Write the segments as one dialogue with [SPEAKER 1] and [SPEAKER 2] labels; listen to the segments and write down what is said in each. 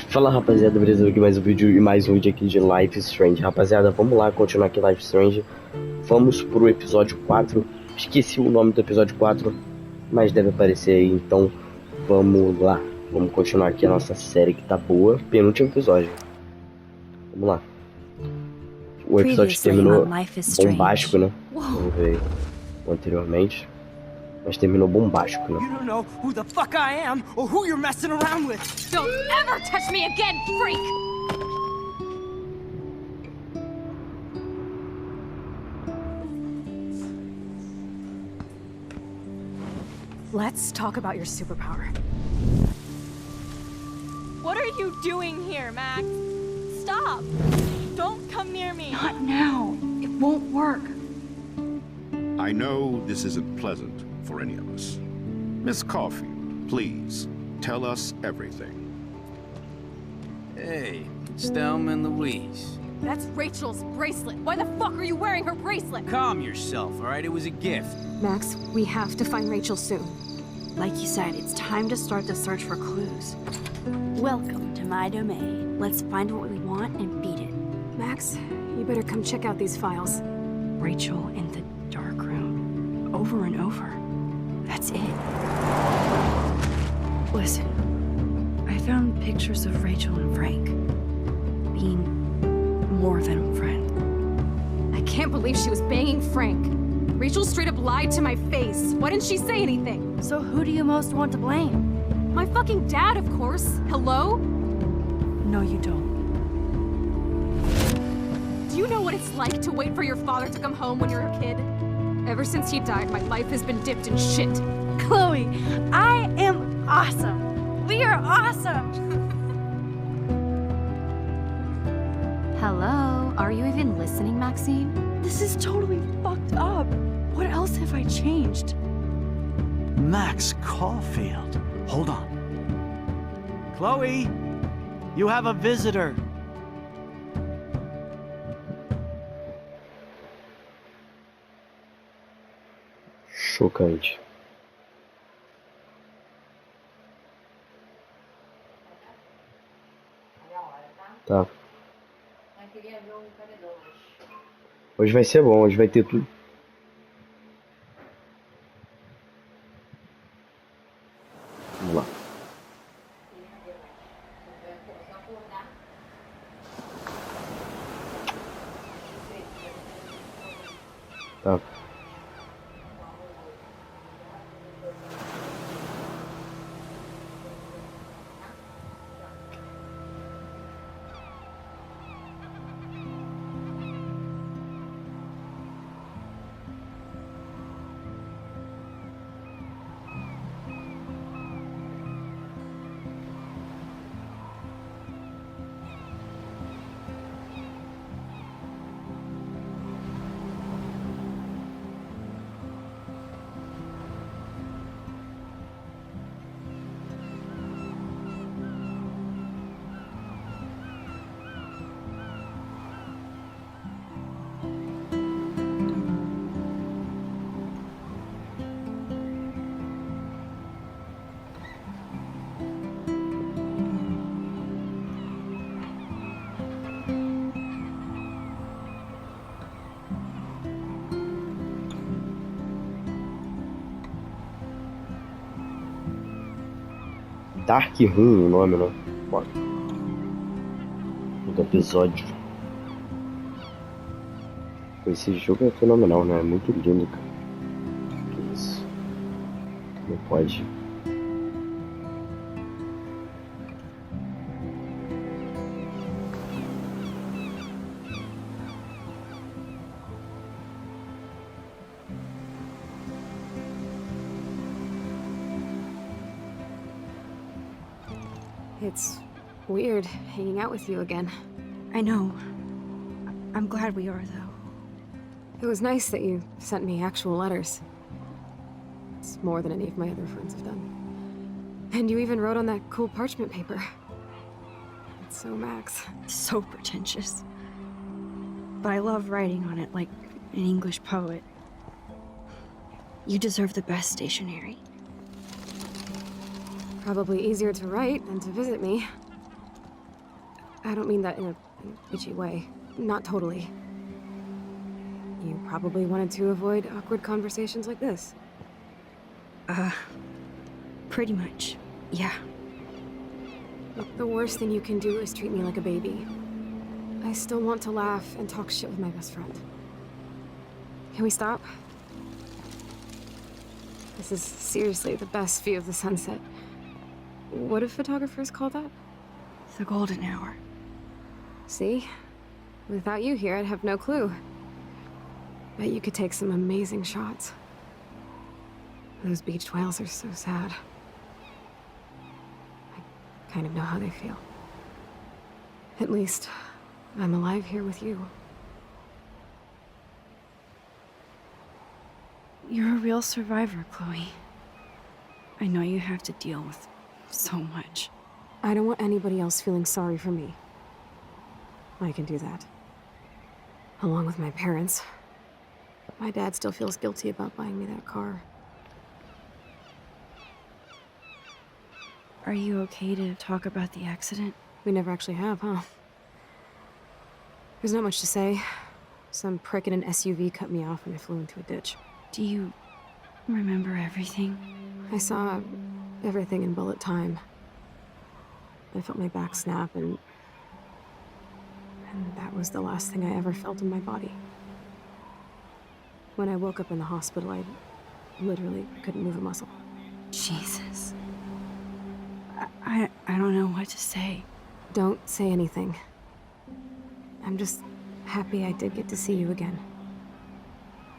[SPEAKER 1] Fala rapaziada, beleza? Aqui mais um vídeo e mais um vídeo aqui de Life is Strange. Rapaziada, vamos lá continuar aqui Life is Strange. Vamos pro episódio 4. Esqueci o nome do episódio 4, mas deve aparecer aí, então vamos lá. Vamos continuar aqui a nossa série que tá boa. Penúltimo episódio. Vamos lá. O episódio terminou bombástico, né? Vamos ver anteriormente. Mas terminou bombástico, né?
[SPEAKER 2] You don't know who the fuck I am or who you're messing around with.
[SPEAKER 3] Don't ever touch me again, freak!
[SPEAKER 4] Let's talk about your superpower.
[SPEAKER 3] What are you doing here, Max? Stop! Don't come near me!
[SPEAKER 4] Not now. It won't work.
[SPEAKER 5] I know this isn't pleasant for any of us. Miss Caulfield, please, tell us everything.
[SPEAKER 6] Hey, it's Thelma and Louise.
[SPEAKER 4] That's Rachel's bracelet. Why the fuck are you wearing her bracelet?
[SPEAKER 6] Calm yourself, all right? It was a gift.
[SPEAKER 4] Max, we have to find Rachel soon. Like you said, it's time to start the search for clues.
[SPEAKER 7] Welcome to my domain. Let's find what we want and beat it.
[SPEAKER 4] Max, you better come check out these files. Rachel in the dark room. Over and over. That's it. Listen, I found pictures of Rachel and Frank being more than a friend. I can't believe she was banging Frank. Rachel straight up lied to my face. Why didn't she say anything?
[SPEAKER 7] So who do you most want to blame?
[SPEAKER 4] My fucking dad, of course. Hello?
[SPEAKER 7] No, you don't.
[SPEAKER 4] Do you know what it's like to wait for your father to come home when you're a kid? Ever since he died, my life has been dipped in shit.
[SPEAKER 7] Chloe, I am awesome. We are awesome.
[SPEAKER 4] Hello? Are you even listening, Maxine?
[SPEAKER 7] This is totally fucked up. What else have I changed?
[SPEAKER 2] Max Caulfield. Hold on. Chloe, you have a visitor.
[SPEAKER 1] Chocante. Tá. Hoje vai ser bom, hoje vai ter tudo. Vamos lá. Tá. Dark Room, o nome, né? Bora. Do episódio. Esse jogo é fenomenal, né? É muito lindo, cara. Que isso? Não pode.
[SPEAKER 4] It's weird hanging out with you again.
[SPEAKER 7] I know. I'm glad we are, though.
[SPEAKER 4] It was nice that you sent me actual letters. It's more than any of my other friends have done. And you even wrote on that cool parchment paper. It's so Max.
[SPEAKER 7] So pretentious. But I love writing on it like an English poet. You deserve the best stationery.
[SPEAKER 4] Probably easier to write than to visit me.
[SPEAKER 7] I don't mean that in a bitchy way. Not totally. You probably wanted to avoid awkward conversations like this. Pretty much, yeah. Look, the worst thing you can do is treat me like a baby. I still want to laugh and talk shit with my best friend. Can we stop? This is seriously the best view of the sunset. What do photographers call that?
[SPEAKER 4] The golden hour.
[SPEAKER 7] See? Without you here, I'd have no clue. Bet you could take some amazing shots. Those beached whales are so sad. I kind of know how they feel. At least, I'm alive here with you.
[SPEAKER 4] You're a real survivor, Chloe. I know you have to deal with so much.
[SPEAKER 7] I don't want anybody else feeling sorry for me. I can do that. Along with my parents. My dad still feels guilty about buying me that car.
[SPEAKER 4] Are you okay to talk about the accident?
[SPEAKER 7] We never actually have, huh? There's not much to say. Some prick in an SUV cut me off and I flew into a ditch.
[SPEAKER 4] Do you remember everything?
[SPEAKER 7] I saw everything in bullet time. I felt my back snap and that was the last thing I ever felt in my body. When I woke up in the hospital, I literally couldn't move a muscle.
[SPEAKER 4] Jesus. I don't know what to say.
[SPEAKER 7] Don't say anything. I'm just happy I did get to see you again.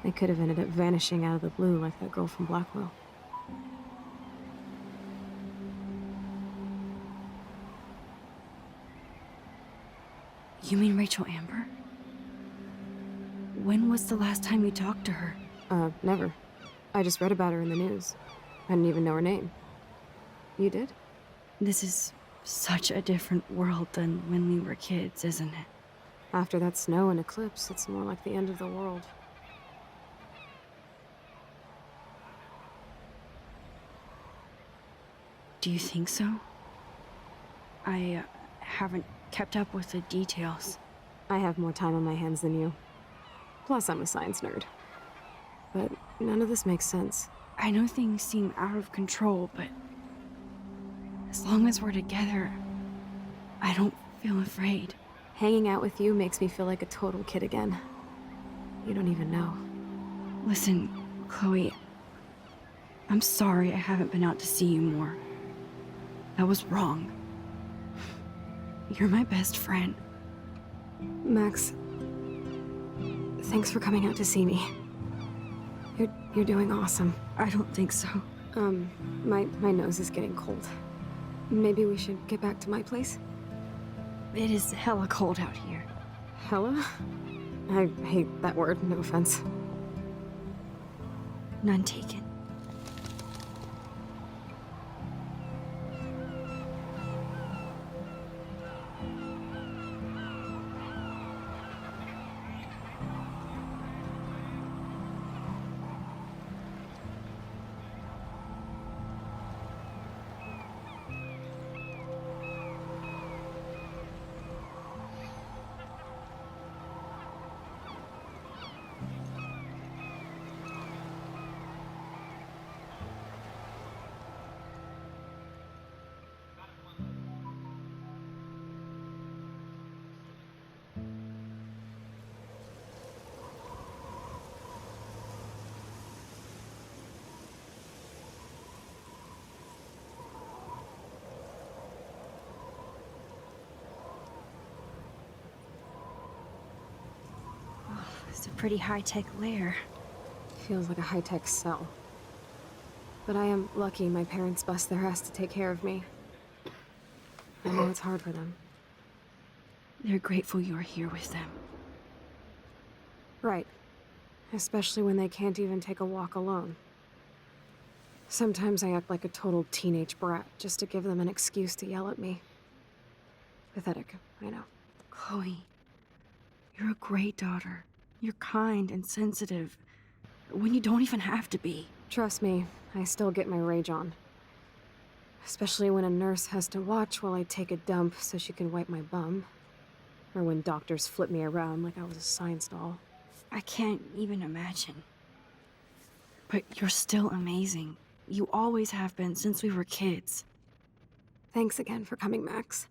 [SPEAKER 7] I could have ended up vanishing out of the blue like that girl from Blackwell.
[SPEAKER 4] You mean Rachel Amber? When was the last time you talked to her?
[SPEAKER 7] Never. I just read about her in the news. I didn't even know her name. You did?
[SPEAKER 4] This is such a different world than when we were kids, isn't it?
[SPEAKER 7] After that snow and eclipse, it's more like the end of the world.
[SPEAKER 4] Do you think so? I haven't kept up with the details.
[SPEAKER 7] I have more time on my hands than you. Plus, I'm a science nerd. But none of this makes sense.
[SPEAKER 4] I know things seem out of control, but as long as we're together, I don't feel afraid.
[SPEAKER 7] Hanging out with you makes me feel like a total kid again. You don't even know.
[SPEAKER 4] Listen, Chloe, I'm sorry I haven't been out to see you more. That was wrong. You're my best friend.
[SPEAKER 7] Max, thanks for coming out to see me. You're doing awesome.
[SPEAKER 4] I don't think so.
[SPEAKER 7] My nose is getting cold. Maybe we should get back to my place?
[SPEAKER 4] It is hella cold out here.
[SPEAKER 7] Hella? I hate that word, no offense.
[SPEAKER 4] None taken. It's a pretty high-tech lair.
[SPEAKER 7] Feels like a high-tech cell. But I am lucky my parents bust their ass to take care of me. I know it's hard for them.
[SPEAKER 4] They're grateful you're here with them.
[SPEAKER 7] Right. Especially when they can't even take a walk alone. Sometimes I act like a total teenage brat just to give them an excuse to yell at me. Pathetic, I know.
[SPEAKER 4] Chloe, you're a great daughter. You're kind and sensitive, when you don't even have to be.
[SPEAKER 7] Trust me, I still get my rage on. Especially when a nurse has to watch while I take a dump so she can wipe my bum. Or when doctors flip me around like I was a science doll.
[SPEAKER 4] I can't even imagine. But you're still amazing. You always have been since we were kids.
[SPEAKER 7] Thanks again for coming, Max.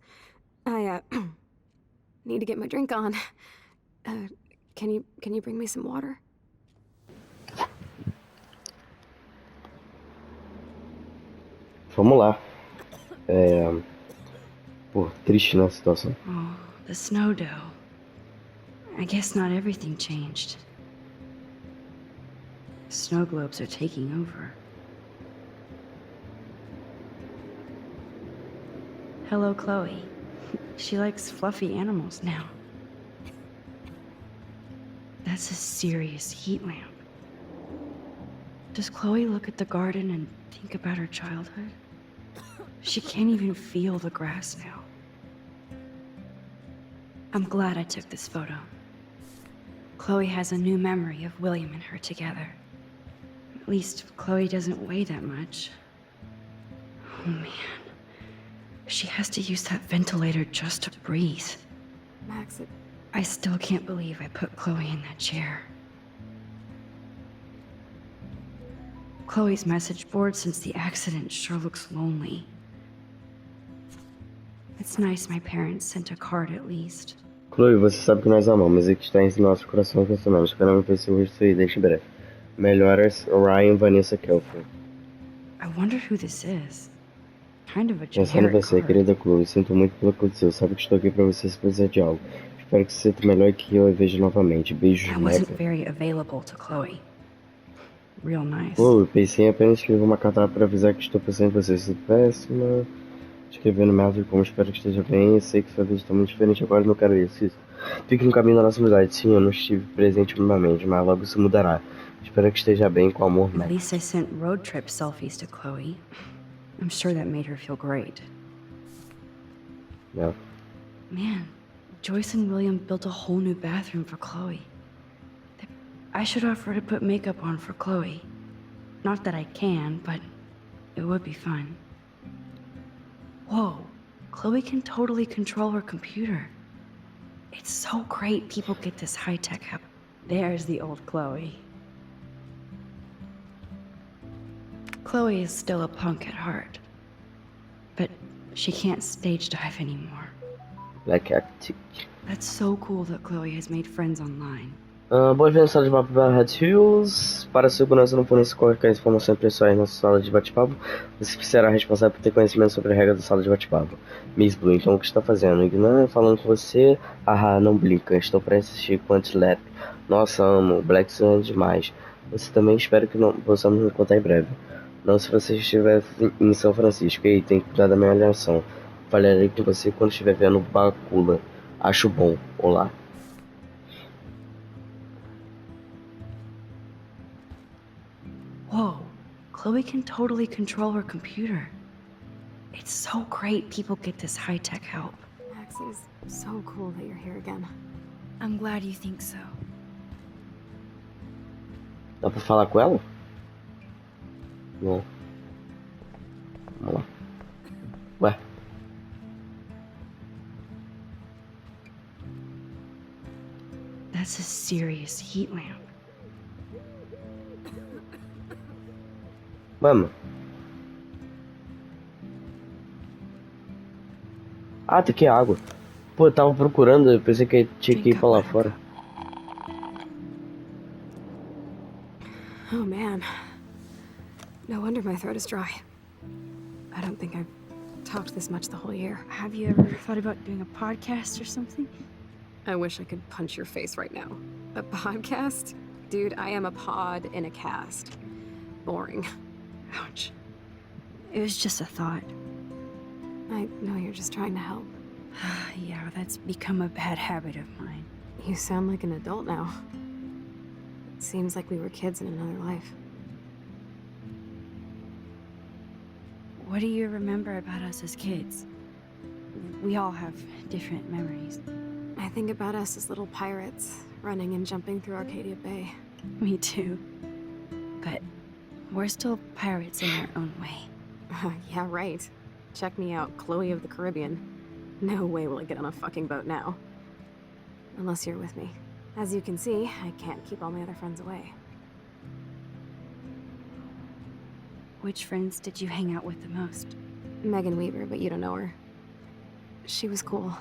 [SPEAKER 7] I, need to get my drink on. Can you bring me some water?
[SPEAKER 1] Vamos lá. Pô, triste, né, a situação.
[SPEAKER 4] Oh, the snow dough. I guess not everything changed. Snow globes are taking over. Hello, Chloe. She likes fluffy animals now. That's a serious heat lamp. Does Chloe look at the garden and think about her childhood? She can't even feel the grass now. I'm glad I took this photo. Chloe has a new memory of William and her together. At least Chloe doesn't weigh that much. Oh man. She has to use that ventilator just to breathe.
[SPEAKER 7] Max,
[SPEAKER 4] I still can't believe I put Chloe in that chair. Chloe's message board since the accident sure looks lonely. It's nice my parents sent a card at least.
[SPEAKER 1] Chloe, você sabe que nós amamos e que está em nossos corações e pensamentos. Esperamos ver seu rosto e deixe em breve. Melhoras, Ryan Vanessa Kelfer.
[SPEAKER 4] I wonder who this is. Kind of a
[SPEAKER 1] Pensando em
[SPEAKER 4] generic
[SPEAKER 1] você,
[SPEAKER 4] card.
[SPEAKER 1] querida Chloe, sinto muito pelo que aconteceu. Sabe que estou aqui pra você se precisar de algo. Espero que se sinta melhor e que eu a veja novamente. Beijos,
[SPEAKER 4] I wasn't
[SPEAKER 1] Mega.
[SPEAKER 4] very available to Chloe. Real nice.
[SPEAKER 1] Chloe, pensei em apenas escrever uma carta para avisar que estou pensando em você. Sinto péssima. Escrevendo merda como espero que esteja bem. Eu sei que sua vida está muito diferente agora, não quero isso. Fique no caminho da nossa amizade. Sim, eu não estive presente minimamente, mas logo isso mudará. Espero que esteja bem, com amor,
[SPEAKER 4] At
[SPEAKER 1] Max.
[SPEAKER 4] least I sent road trip selfies to Chloe. I'm sure that made her feel great.
[SPEAKER 1] Yeah.
[SPEAKER 4] Man, Joyce and William built a whole new bathroom for Chloe. I should offer to put makeup on for Chloe. Not that I can, but it would be fun. Whoa, Chloe can totally control her computer. It's so great people get this high-tech help. There's the old Chloe. Chloe is still a punk at heart. But she can't stage dive anymore.
[SPEAKER 1] Black Arctic.
[SPEAKER 4] That's so cool that Chloe has made friends online.
[SPEAKER 1] Boas-vindas à sala de mapa para Red Hills. Para a segurança não fornecer qualquer informação pessoais na sala de bate-papo, você será responsável por ter conhecimento sobre a regra da sala de bate-papo. Miss Blue, então o que está fazendo? Ignorando, falando com você. Ah, não brinca, estou para assistir com Anti-Lap. Nossa, amo, Black Sun é demais. Você também espero que não possamos nos encontrar em breve. Não se você estiver em São Francisco. Ei, tem que cuidar da minha aliação. Falarei com você quando estiver vendo Bacula. Acho bom. Olá.
[SPEAKER 4] Whoa, Chloe can totally control her computer. It's so great people get this high-tech help.
[SPEAKER 7] Max, it is so cool that you're here again.
[SPEAKER 4] I'm glad you think so.
[SPEAKER 1] Dá pra falar com ela? Não. Vamos lá. Ué.
[SPEAKER 4] That's a serious heat lamp.
[SPEAKER 1] Mano. Ah, tem que água. Pô, eu tava procurando, eu pensei que tinha que ir pra lá fora.
[SPEAKER 7] Oh man. No wonder my throat is dry. I don't think I've talked this much the whole year.
[SPEAKER 4] Have you ever thought about doing a podcast or something?
[SPEAKER 7] I wish I could punch your face right now. A podcast? Dude, I am a pod in a cast. Boring.
[SPEAKER 4] Ouch. It was just a thought.
[SPEAKER 7] I know you're just trying to help.
[SPEAKER 4] Yeah, that's become a bad habit of mine.
[SPEAKER 7] You sound like an adult now. It seems like we were kids in another life.
[SPEAKER 4] What do you remember about us as kids? We all have different memories.
[SPEAKER 7] I think about us as little pirates, running and jumping through Arcadia Bay.
[SPEAKER 4] Me too. But we're still pirates in our own way.
[SPEAKER 7] Yeah, right. Check me out, Chloe of the Caribbean. No way will I get on a fucking boat now. Unless you're with me. As you can see, I can't keep all my other friends away.
[SPEAKER 4] Which friends did you hang out with the most?
[SPEAKER 7] Megan Weaver, but you don't know her. She was cool.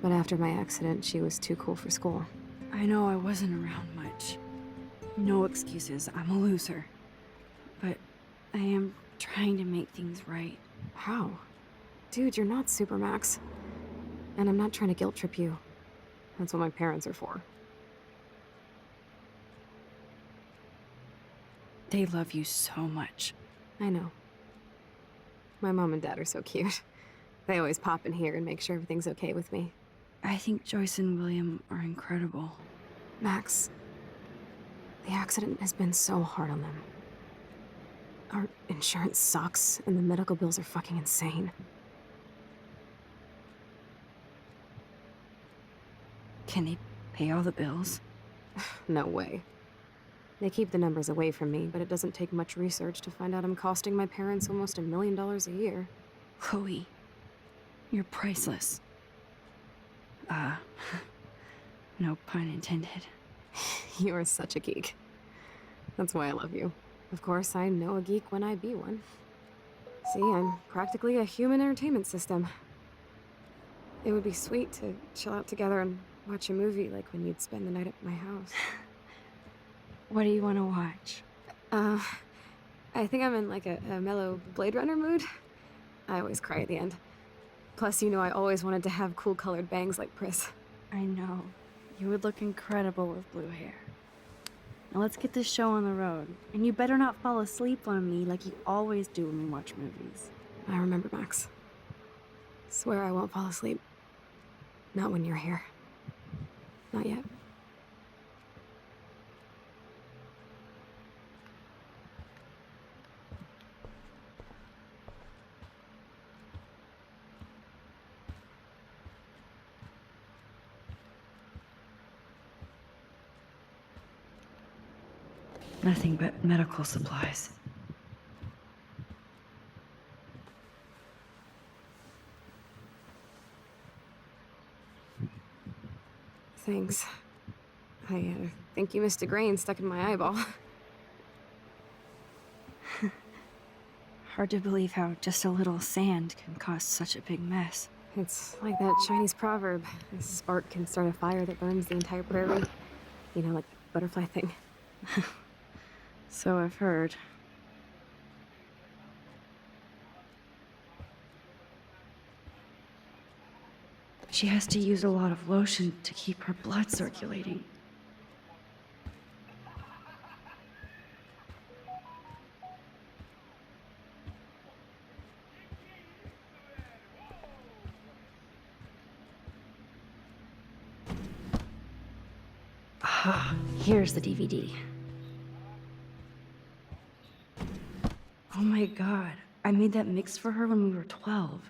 [SPEAKER 7] But after my accident, she was too cool for school.
[SPEAKER 4] I know I wasn't around much. No excuses, I'm a loser. But I am trying to make things right.
[SPEAKER 7] How? Dude, you're not Supermax. And I'm not trying to guilt trip you. That's what my parents are for.
[SPEAKER 4] They love you so much.
[SPEAKER 7] I know. My mom and dad are so cute. They always pop in here and make sure everything's okay with me.
[SPEAKER 4] I think Joyce and William are incredible.
[SPEAKER 7] Max, the accident has been so hard on them. Our insurance sucks, and the medical bills are fucking insane.
[SPEAKER 4] Can they pay all the bills?
[SPEAKER 7] No way. They keep the numbers away from me, but it doesn't take much research to find out I'm costing my parents almost $1 million a year.
[SPEAKER 4] Chloe, you're priceless. No pun intended.
[SPEAKER 7] You are such a geek. That's why I love you. Of course, I know a geek when I be one. See, I'm practically a human entertainment system. It would be sweet to chill out together and watch a movie like when you'd spend the night at my house.
[SPEAKER 4] What do you want to watch?
[SPEAKER 7] I think I'm in like a mellow Blade Runner mood. I always cry at the end. Plus, you know I always wanted to have cool colored bangs like Pris.
[SPEAKER 4] I know. You would look incredible with blue hair. Now let's get this show on the road. And you better not fall asleep on me like you always do when we watch movies.
[SPEAKER 7] I remember, Max. Swear I won't fall asleep. Not when you're here. Not yet.
[SPEAKER 4] Nothing but medical supplies.
[SPEAKER 7] Thanks. I think you missed a grain stuck in my eyeball.
[SPEAKER 4] Hard to believe how just a little sand can cause such a big mess.
[SPEAKER 7] It's like that Chinese proverb. A spark can start a fire that burns the entire prairie. You know, like the butterfly thing.
[SPEAKER 4] So I've heard. She has to use a lot of lotion to keep her blood circulating. Ah, here's the DVD. Oh my god, I made that mix for her when we were 12.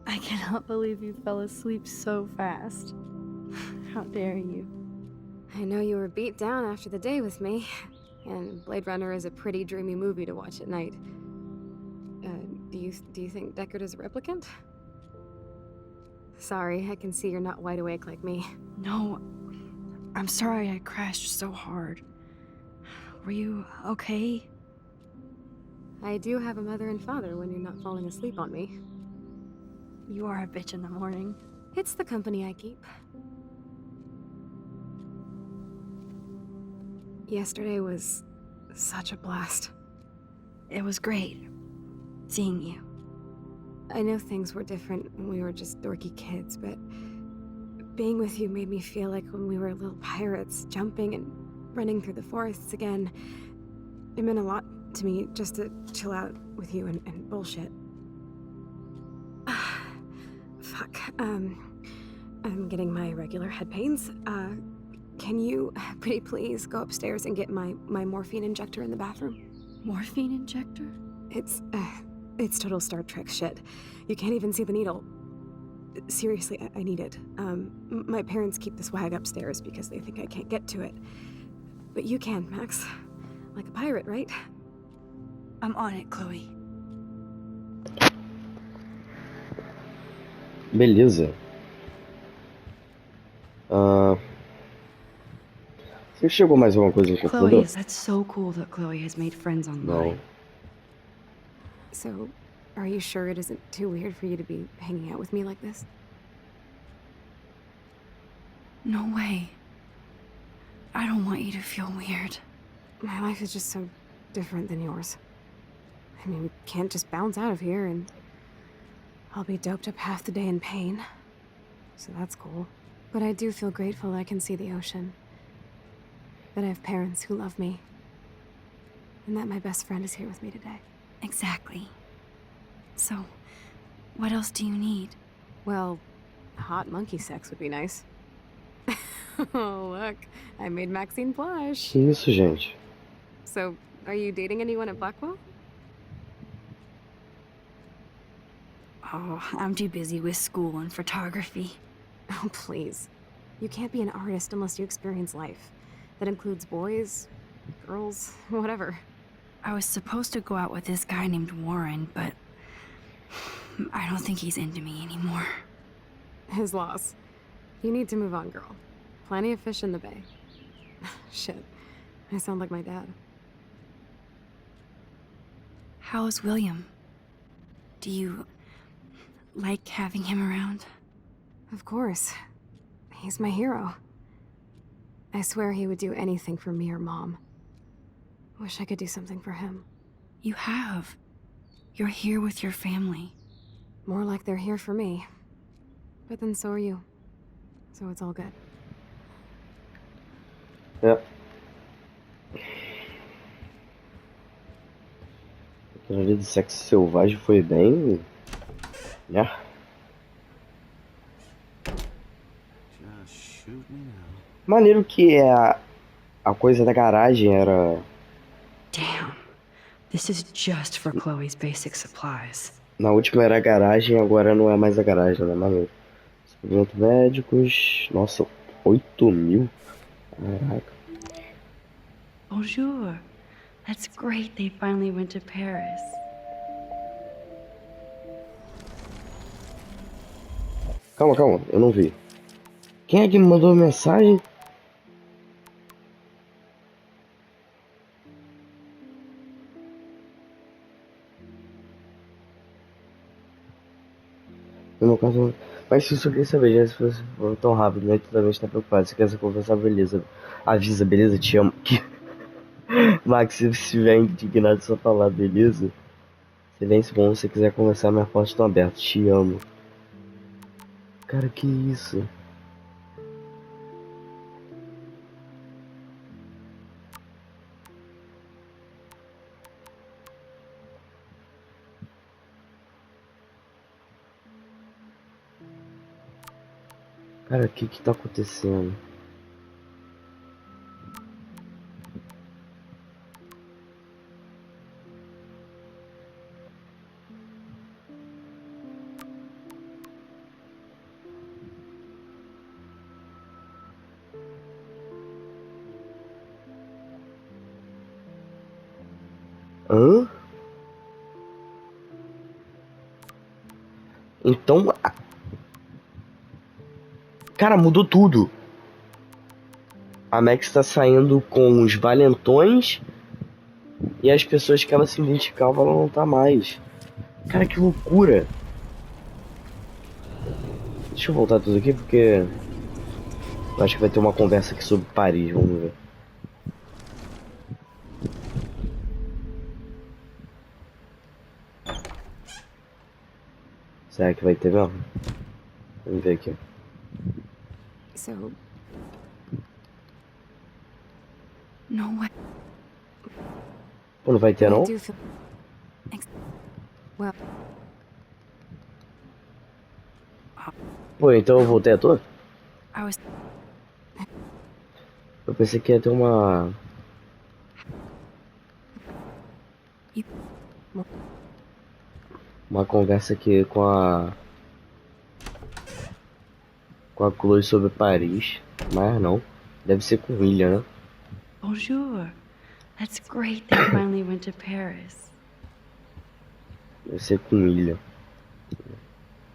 [SPEAKER 4] I cannot believe you fell asleep so fast. How dare you?
[SPEAKER 7] I know you were beat down after the day with me. And Blade Runner is a pretty dreamy movie to watch at night. Do you think Deckard is a replicant? Sorry, I can see you're not wide awake like me.
[SPEAKER 4] No, I'm sorry I crashed so hard. Were you okay?
[SPEAKER 7] I do have a mother and father when you're not falling asleep on me.
[SPEAKER 4] You are a bitch in the morning.
[SPEAKER 7] It's the company I keep. Yesterday was such a blast.
[SPEAKER 4] It was great seeing you.
[SPEAKER 7] I know things were different when we were just dorky kids, but being with you made me feel like when we were little pirates, jumping and running through the forests again. It meant a lot to me just to chill out with you and bullshit. Fuck. I'm getting my regular head pains. Can you, pretty please, go upstairs and get my morphine injector in the bathroom?
[SPEAKER 4] Morphine injector?
[SPEAKER 7] It's total Star Trek shit. You can't even see the needle. Seriously, I need it. My parents keep the swag upstairs because they think I can't get to it. But you can, Max. Like a pirate, right?
[SPEAKER 4] I'm on it, Chloe.
[SPEAKER 1] Beleza. Você chegou mais alguma coisa no computador?
[SPEAKER 4] Chloe, that's so cool that Chloe has made friends online.
[SPEAKER 1] Não.
[SPEAKER 7] So, are you sure it isn't too weird for you to be hanging out with me like this?
[SPEAKER 4] No way. I don't want you to feel weird.
[SPEAKER 7] My life is just so different than yours. I mean, we can't just bounce out of here and I'll be doped up half the day in pain. So that's cool. But I do feel grateful I can see the ocean. That I have parents who love me. And that my best friend is here with me today.
[SPEAKER 4] Exactly. So, what else do you need?
[SPEAKER 7] Well, hot monkey sex would be nice. Oh, look. I made Maxine blush.
[SPEAKER 1] Que isso, gente?
[SPEAKER 7] So, are you dating anyone at Blackwell?
[SPEAKER 4] Oh, I'm too busy with school and photography.
[SPEAKER 7] Oh, please. You can't be an artist unless you experience life. That includes boys, girls, whatever.
[SPEAKER 4] I was supposed to go out with this guy named Warren, but I don't think he's into me anymore.
[SPEAKER 7] His loss. You need to move on, girl. Plenty of fish in the bay. Shit. I sound like my dad.
[SPEAKER 4] How's William? Do you like having him around?
[SPEAKER 7] Of course. He's my hero. I swear he would do anything for me or Mom. Wish I could do something for him.
[SPEAKER 4] You have. You're here with your family.
[SPEAKER 7] More like they're here for me. But then so are you. So it's all good.
[SPEAKER 1] É. Aquilo ali do sexo selvagem foi bem. Né?
[SPEAKER 6] Just shoot me now.
[SPEAKER 1] Maneiro que a coisa da garagem era.
[SPEAKER 4] Damn. This is just for Chloe's basic supplies.
[SPEAKER 1] Na última era a garagem, agora não é mais a garagem, né? Maneiro. Suplementos médicos. Nossa, 8.000? Caraca.
[SPEAKER 4] Bonjour. That's great they finally went to Paris.
[SPEAKER 1] Calma, eu não vi. Quem é que me mandou mensagem? No meu caso, mas se eu queria saber, já se fosse tão rápido, né? Tu também está preocupado. Se quer conversar, beleza. Avisa, beleza? Te amo. Max, se você estiver indignado só falar, beleza? Silêncio bom, se você quiser conversar, minhas portas estão abertas. Te amo. Cara, que isso? Cara, o que tá acontecendo? Hã? Então... Cara, mudou tudo. A Max tá saindo com os valentões e as pessoas que ela se identificava, ela não tá mais. Cara, que loucura. Deixa eu voltar tudo aqui porque eu acho que vai ter uma conversa aqui sobre Paris, vamos ver. Será que vai ter mesmo? Vamos ver aqui.
[SPEAKER 7] So... No way.
[SPEAKER 1] Pô, não vai ter não?
[SPEAKER 7] I do feel... Well...
[SPEAKER 1] Pô, então eu voltei à toa?
[SPEAKER 7] I was...
[SPEAKER 1] Eu pensei que ia ter uma... Uma conversa aqui com a Chloe sobre Paris, mas não. Deve ser com William, né?
[SPEAKER 8] Bonjour. That's great they finally went to Paris.
[SPEAKER 1] Deve ser com William.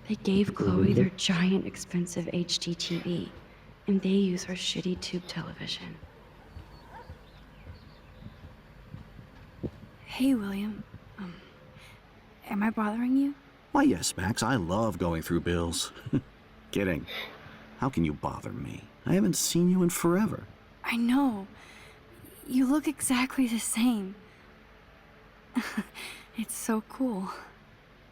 [SPEAKER 8] They gave Chloe their giant expensive HD TV, and they use her shitty tube television.
[SPEAKER 7] Hey, William. Am I bothering you?
[SPEAKER 6] Why, yes, Max. I love going through bills. Kidding. How can you bother me? I haven't seen you in forever.
[SPEAKER 7] I know. You look exactly the same. It's so cool.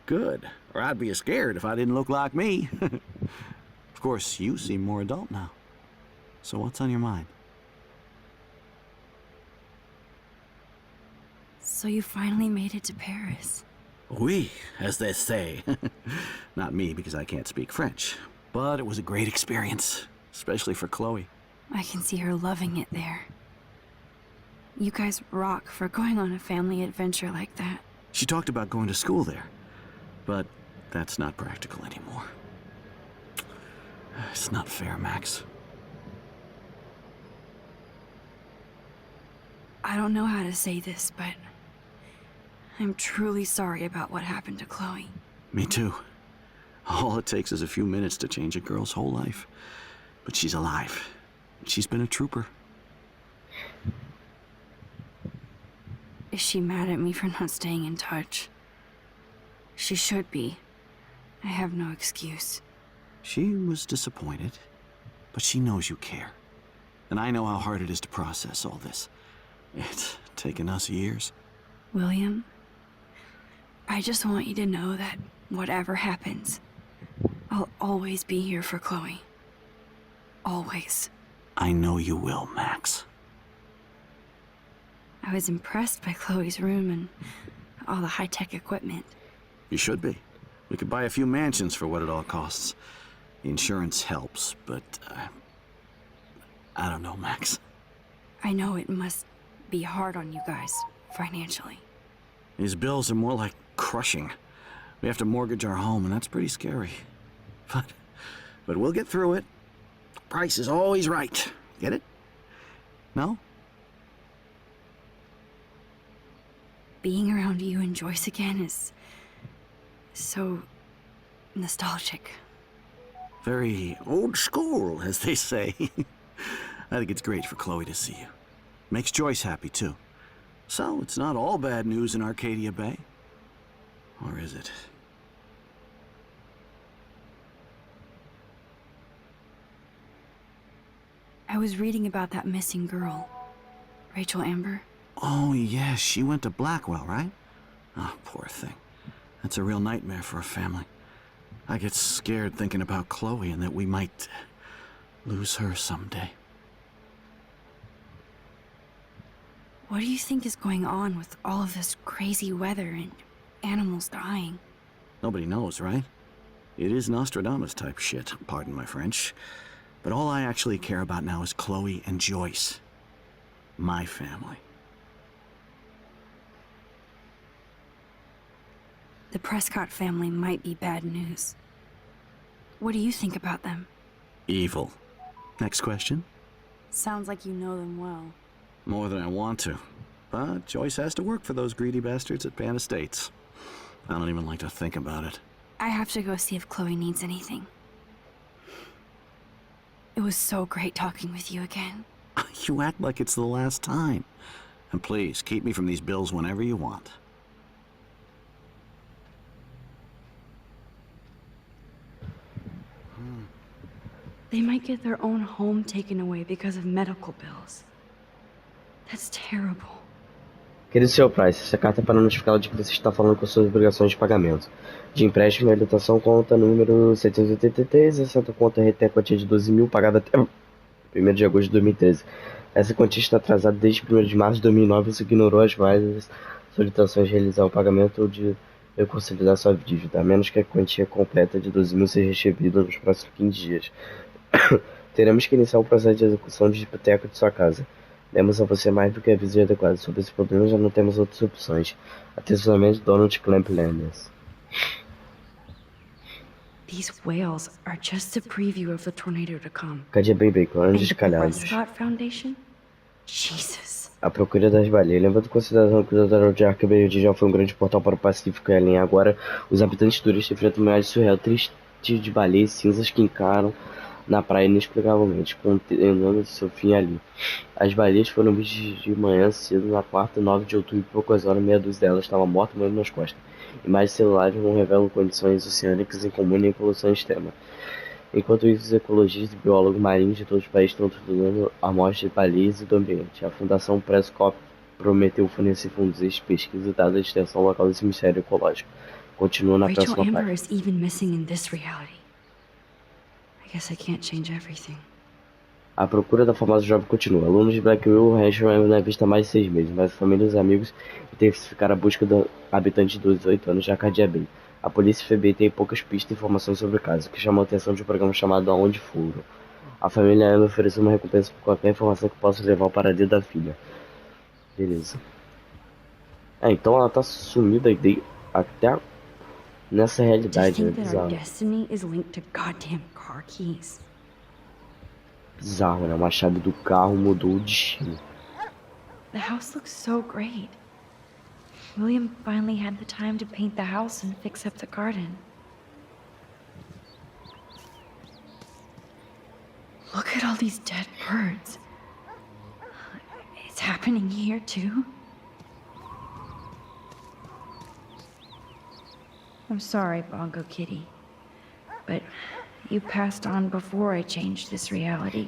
[SPEAKER 6] Good. Or I'd be scared if I didn't look like me. Of course, you seem more adult now. So what's on your mind?
[SPEAKER 7] So you finally made it to Paris.
[SPEAKER 6] Oui, as they say. Not me, because I can't speak French. But it was a great experience, especially for Chloe.
[SPEAKER 7] I can see her loving it there. You guys rock for going on a family adventure like that.
[SPEAKER 6] She talked about going to school there, but that's not practical anymore. It's not fair, Max.
[SPEAKER 7] I don't know how to say this, but I'm truly sorry about what happened to Chloe.
[SPEAKER 6] Me too. All it takes is a few minutes to change a girl's whole life. But she's alive. She's been a trooper.
[SPEAKER 7] Is she mad at me for not staying in touch? She should be. I have no excuse.
[SPEAKER 6] She was disappointed, but she knows you care. And I know how hard it is to process all this. It's taken us years.
[SPEAKER 7] William, I just want you to know that whatever happens, I'll always be here for Chloe. Always.
[SPEAKER 6] I know you will, Max.
[SPEAKER 7] I was impressed by Chloe's room and all the high-tech equipment.
[SPEAKER 6] You should be. We could buy a few mansions for what it all costs. The insurance helps, but I don't know, Max.
[SPEAKER 7] I know it must be hard on you guys, financially.
[SPEAKER 6] These bills are more like crushing. We have to mortgage our home, and that's pretty scary. But we'll get through it. Price is always right. Get it? No?
[SPEAKER 7] Being around you and Joyce again is so nostalgic.
[SPEAKER 6] Very old school, as they say. I think it's great for Chloe to see you. Makes Joyce happy, too. So, it's not all bad news in Arcadia Bay. Or is it?
[SPEAKER 7] I was reading about that missing girl, Rachel Amber.
[SPEAKER 6] Oh, yeah, she went to Blackwell, right? Oh, poor thing. That's a real nightmare for a family. I get scared thinking about Chloe and that we might lose her someday.
[SPEAKER 7] What do you think is going on with all of this crazy weather and animals dying?
[SPEAKER 6] Nobody knows, right? It is Nostradamus type shit, pardon my French. But all I actually care about now is Chloe and Joyce. My family.
[SPEAKER 7] The Prescott family might be bad news. What do you think about them?
[SPEAKER 6] Evil. Next question?
[SPEAKER 7] Sounds like you know them well.
[SPEAKER 6] More than I want to. but Joyce has to work for those greedy bastards at Pan Estates. I don't even like to think about it.
[SPEAKER 4] I have to go see if Chloe needs anything. It was so great talking with you again.
[SPEAKER 6] You act like it's the last time. And please, keep me from these bills whenever you want.
[SPEAKER 8] They might get their own home taken away because of medical bills. That's terrible.
[SPEAKER 1] Querido Sr. Price, essa carta é para notificá-lo de que você está falando com suas obrigações de pagamento. De empréstimo e habilitação, conta número 783, essa conta retém a quantia de 12 mil pagada até 1º de agosto de 2013. Essa quantia está atrasada desde 1º de março de 2009 e você ignorou as várias solicitações de realizar o pagamento ou de reconsiderar sua dívida, a menos que a quantia completa de 12 mil seja recebida nos próximos 15 dias. Teremos que iniciar o processo de execução de hipoteca de sua casa. Demos a você mais do que aviso adequado sobre esse problema, já não temos outras opções. Atenciosamente, Donald Clamp Landers.
[SPEAKER 8] These whales are just a preview of the tornado to come.
[SPEAKER 1] Cadê bem bacon? Anjos
[SPEAKER 8] And the
[SPEAKER 1] calhados.
[SPEAKER 8] Prescott Foundation? Jesus.
[SPEAKER 1] A procura das baleias. Levando em consideração que o Tratado de Arquebeio já foi um grande portal para o Pacífico e além. Agora, os habitantes turistas enfrentam uma área surreal, triste de baleias cinzas que encaram na praia inexplicavelmente, contendo seu fim ali. As baleias foram vistas de manhã cedo na quarta, 9 de outubro, e poucas horas, meia dúzia delas estavam mortas, morrendo nas costas. Imagens celulares não revelam condições oceânicas incomuns nem poluição extrema. Enquanto isso, os ecologistas e biólogos marinhos de todos os países estão estudando amostras de baleias e do ambiente. A Fundação Prescott prometeu fornecer fundos de pesquisa dada a extensão local desse mistério ecológico. Continua na
[SPEAKER 8] Rachel
[SPEAKER 1] próxima
[SPEAKER 8] Amber
[SPEAKER 1] página.
[SPEAKER 8] is even missing in this reality. I guess I can't change everything.
[SPEAKER 1] A procura da famosa jovem continua. Alunos de Blackwell Rachel Amber não é vista há mais de 6 meses, mas a família e os amigos intensificaram a busca do habitante de 18 anos de Arcadia Bay. A polícia e o FBI têm poucas pistas e informações sobre o caso, o que chamou a atenção de um programa chamado Aonde Foram. A família Amber ofereceu uma recompensa por qualquer informação que possa levar ao paradeiro da filha. Beleza. Então ela tá sumida até nessa
[SPEAKER 8] To
[SPEAKER 1] realidade, né?
[SPEAKER 8] think that our
[SPEAKER 1] Bizarro.
[SPEAKER 8] destiny is linked to goddamn car keys.
[SPEAKER 1] Bizarro, né? Uma chave do carro mudou o destino.
[SPEAKER 8] The house looks so great. William finally had the time to paint the house and fix up the garden. Look at all these dead birds. It's happening here too. I'm sorry, Bongo Kitty, but you passed on before I changed this reality.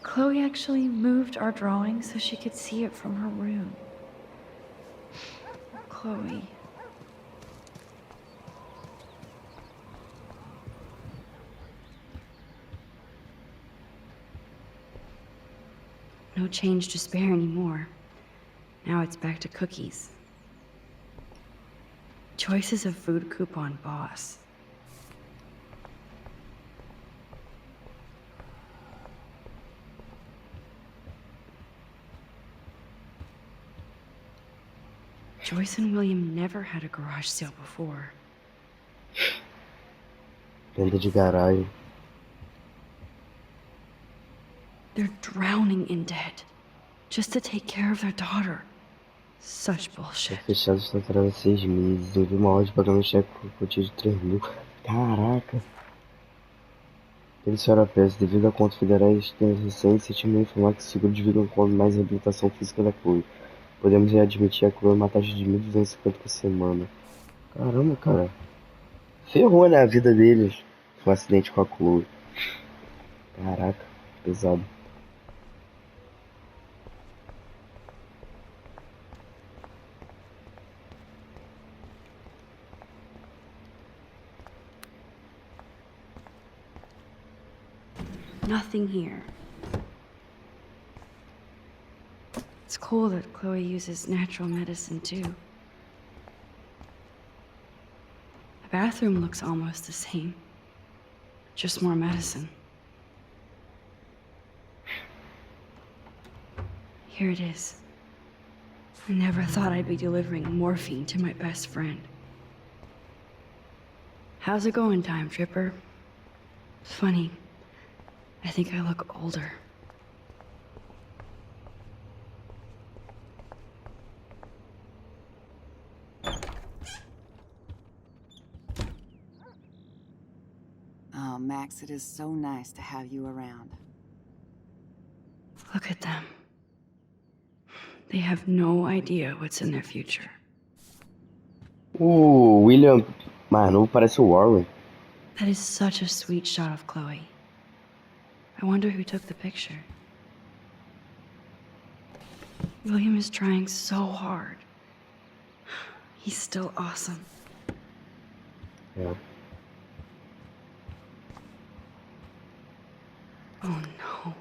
[SPEAKER 8] Chloe actually moved our drawing so she could see it from her room. Chloe. No change to spare anymore. Now it's back to cookies. Choices of food coupon boss. Joyce and William never had a garage sale before.
[SPEAKER 1] Venda de garagem.
[SPEAKER 8] They're drowning in debt just to take care of their daughter. Such bullshit.
[SPEAKER 1] Fechado está atrás de 6 meses. Eu vi uma ordem de pagamento de cheque com quantia de 3 mil. Caraca. Ele senhora peça, devido a contas federais recentes, sentimos informar que o seguro de vida envolve mais reabilitação física da Chloe. Podemos readmitir a Chloe uma taxa de 1.250 por semana. Caramba, cara. Ferrou, né, a vida deles. Um acidente com a Chloe. Caraca, pesado.
[SPEAKER 8] Nothing here. It's cool that Chloe uses natural medicine too. The bathroom looks almost the same. Just more medicine. Here it is. I never thought I'd be delivering morphine to my best friend. How's it going, Time Tripper? It's funny. I think I look older.
[SPEAKER 9] Max, it is so nice to have you around.
[SPEAKER 8] Look at them. They have no idea what's in their future.
[SPEAKER 1] O William mais novo parece o Warren.
[SPEAKER 8] That is such a sweet shot of Chloe. I wonder who took the picture. William is trying so hard. He's still awesome.
[SPEAKER 1] É.
[SPEAKER 8] Oh no.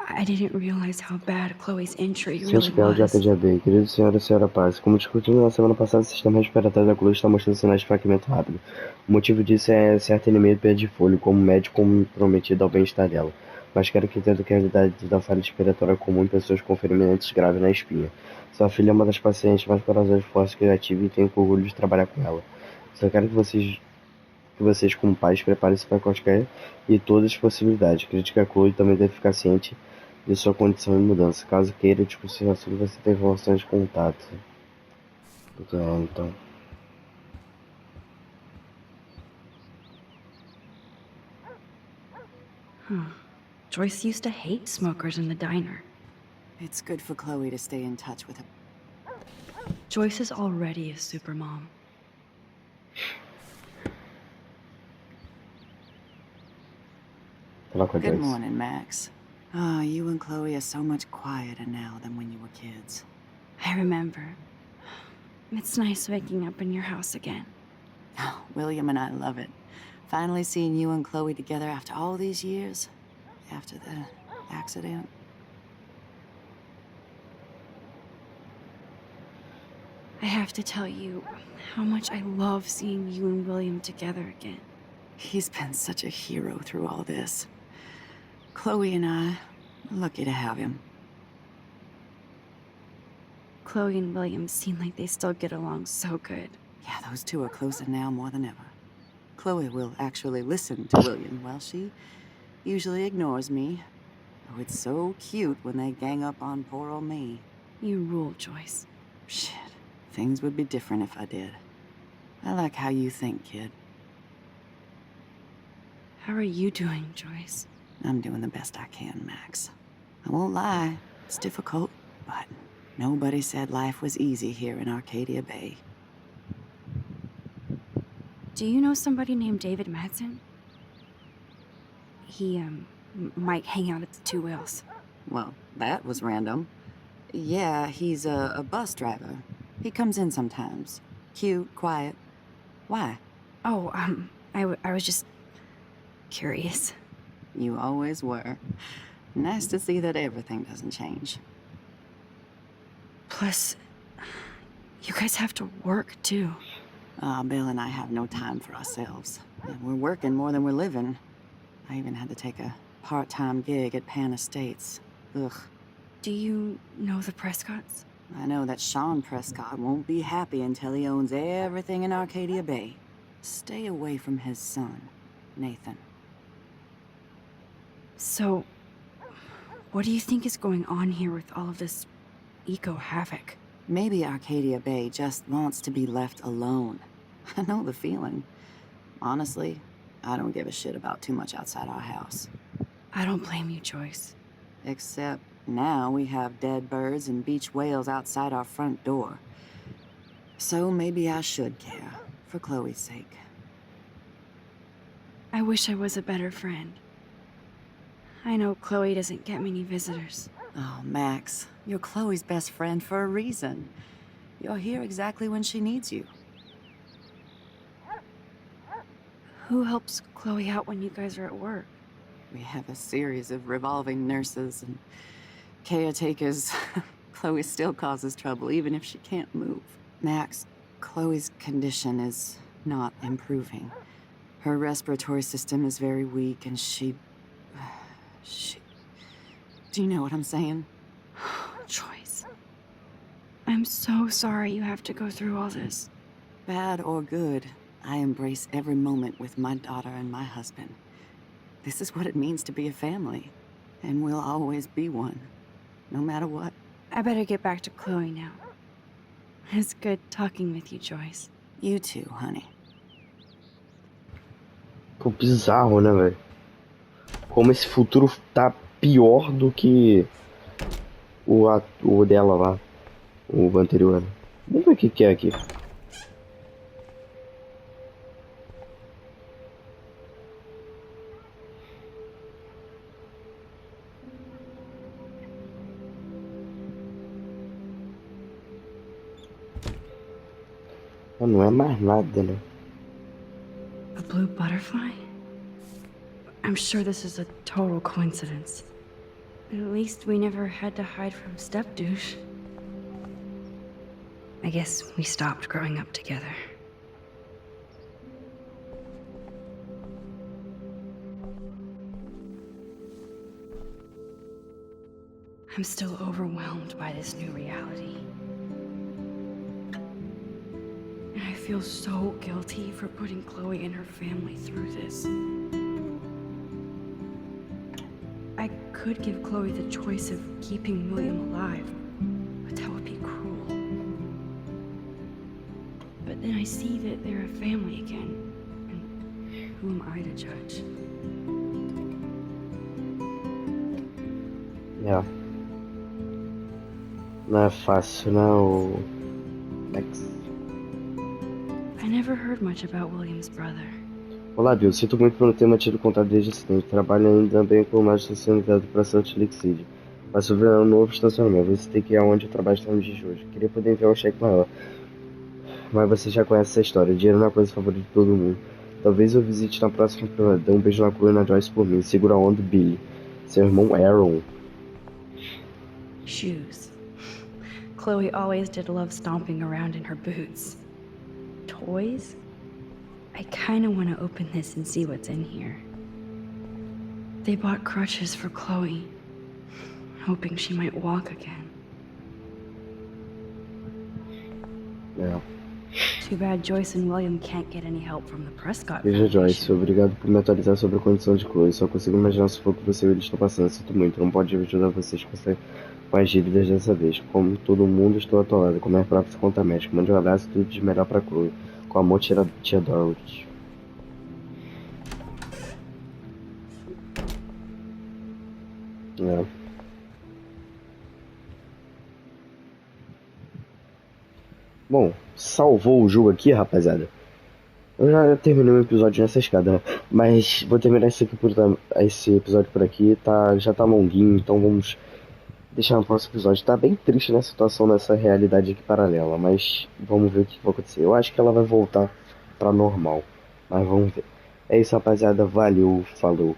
[SPEAKER 8] I didn't realize how bad Chloe's injury
[SPEAKER 1] Senhor
[SPEAKER 8] really
[SPEAKER 1] Superior de
[SPEAKER 8] was.
[SPEAKER 1] APJB, querido senhor e senhora Paz, como discutimos na semana passada, o sistema respiratório da Chloe está mostrando sinais de fragmento rápido. O motivo disso é certa anemia e perda de fôlego, como médico comprometido ao bem-estar dela. Mas quero que entenda que a realidade da falha respiratória é comum em pessoas com ferimentos graves na espinha. Sua filha é uma das pacientes mais corajosas, fortes e criativas e tenho orgulho de trabalhar com ela. Só quero que vocês como pais, preparem-se para quaisquer e todas as possibilidades. Acredito que a Chloe também deve ficar ciente de sua condição de mudança. Caso queira discutir o assunto, você tem informações de contato. Então.
[SPEAKER 8] Joyce used to hate smokers in the diner.
[SPEAKER 9] It's good for Chloe to stay in touch with her.
[SPEAKER 8] Joyce is already a supermom.
[SPEAKER 9] Good morning, Max. Ah, you and Chloe are so much quieter now than when you were kids.
[SPEAKER 8] I remember. It's nice waking up in your house again.
[SPEAKER 9] Oh, William and I love it. Finally seeing you and Chloe together after all these years. After the accident.
[SPEAKER 8] I have to tell you how much I love seeing you and William together again.
[SPEAKER 9] He's been such a hero through all this. Chloe and I are lucky to have him.
[SPEAKER 8] Chloe and William seem like they still get along so good.
[SPEAKER 9] Yeah, those two are closer now more than ever. Chloe will actually listen to William while she usually ignores me. Oh, it's so cute when they gang up on poor old me.
[SPEAKER 8] You rule, Joyce.
[SPEAKER 9] Shit, things would be different if I did. I like how you think, kid.
[SPEAKER 8] How are you doing, Joyce?
[SPEAKER 9] I'm doing the best I can, Max. I won't lie, it's difficult, but nobody said life was easy here in Arcadia Bay.
[SPEAKER 8] Do you know somebody named David Madsen? He, might hang out at the Two Whales.
[SPEAKER 9] Well, that was random. Yeah, he's a bus driver. He comes in sometimes. Cute, quiet. Why?
[SPEAKER 8] Oh, I was just curious.
[SPEAKER 9] You always were. Nice to see that everything doesn't change.
[SPEAKER 8] Plus, you guys have to work, too.
[SPEAKER 9] Bill and I have no time for ourselves. And we're working more than we're living. I even had to take a part-time gig at Pan Estates. Ugh.
[SPEAKER 8] Do you know the Prescotts?
[SPEAKER 9] I know that Sean Prescott won't be happy until he owns everything in Arcadia Bay. Stay away from his son, Nathan.
[SPEAKER 8] So, what do you think is going on here with all of this eco-havoc?
[SPEAKER 9] Maybe Arcadia Bay just wants to be left alone. I know the feeling. Honestly, I don't give a shit about too much outside our house.
[SPEAKER 8] I don't blame you, Joyce.
[SPEAKER 9] Except now we have dead birds and beach whales outside our front door. So maybe I should care, for Chloe's sake.
[SPEAKER 8] I wish I was a better friend. I know Chloe doesn't get many visitors.
[SPEAKER 9] Oh, Max, you're Chloe's best friend for a reason. You're here exactly when she needs you.
[SPEAKER 8] Who helps Chloe out when you guys are at work?
[SPEAKER 9] We have a series of revolving nurses and caretakers. Chloe still causes trouble, even if she can't move. Max, Chloe's condition is not improving. Her respiratory system is very weak, and she... Do you know what I'm saying?
[SPEAKER 8] Joyce. I'm so sorry you have to go through all this.
[SPEAKER 9] Bad or good, I embrace every moment with my daughter and my husband. This is what it means to be a family, and we'll always be one, no matter what.
[SPEAKER 8] I better get back to Chloe now. It's good talking with you, Joyce.
[SPEAKER 9] You too, honey.
[SPEAKER 1] Pô, bizarro, né, velho? Como esse futuro tá pior do que o dela lá, o anterior. Vamos ver o que que é aqui. Ah, não é mais nada, né?
[SPEAKER 8] A blue butterfly? I'm sure this is a total coincidence. But at least we never had to hide from Step Douche. I guess we stopped growing up together. I'm still overwhelmed by this new reality. And I feel so guilty for putting Chloe and her family through this. I could give Chloe the choice of keeping William alive, but that would be cruel. But then I see that they're a family again, and who am I to judge?
[SPEAKER 1] Yeah. Não é fácil, não. Max.
[SPEAKER 8] I never heard much about William's brother.
[SPEAKER 1] Olá, Bill. Sinto muito por não ter mantido contato desde o acidente. Trabalho ainda bem com mais estacionamento para Salt Lake City. Mas sobre um novo estacionamento, você tem que ir aonde eu trabalho está no dia de hoje. Queria poder enviar um cheque maior. Mas você já conhece essa história. O dinheiro não é a coisa favorita de todo mundo. Talvez eu visite na próxima primavera. Dê um beijo na Chloe e na Joyce por mim. Segura a onda, Billy. Seu irmão Aaron.
[SPEAKER 8] Shoes. Chloe always did love stomping around in her boots. Toys? I kinda wanna open this and see what's in here. They bought crutches for Chloe, hoping she might walk again.
[SPEAKER 1] É.
[SPEAKER 8] Too bad Joyce and William can't get any help from the Prescott
[SPEAKER 1] Veja, Joyce.
[SPEAKER 8] Foundation.
[SPEAKER 1] Obrigado por me atualizar sobre a condição de Chloe. Só consigo imaginar se for que você e eles estão passando. Sinto muito. Não pode ajudar vocês com as dívidas dessa vez. Como todo mundo, estou atolado. Com minha própria conta médica. Mande um abraço e tudo de melhor pra Chloe. Com amor, tia Dorothy. É. Bom, salvou o jogo aqui, rapaziada. Eu já terminei o episódio nessa escada, né? Mas vou terminar esse episódio por aqui. Já tá longuinho, então vamos deixar no próximo episódio. Tá bem triste nessa situação, nessa realidade aqui paralela, mas vamos ver o que vai acontecer. Eu acho que ela vai voltar pra normal, mas vamos ver. É isso, rapaziada. Valeu, falou.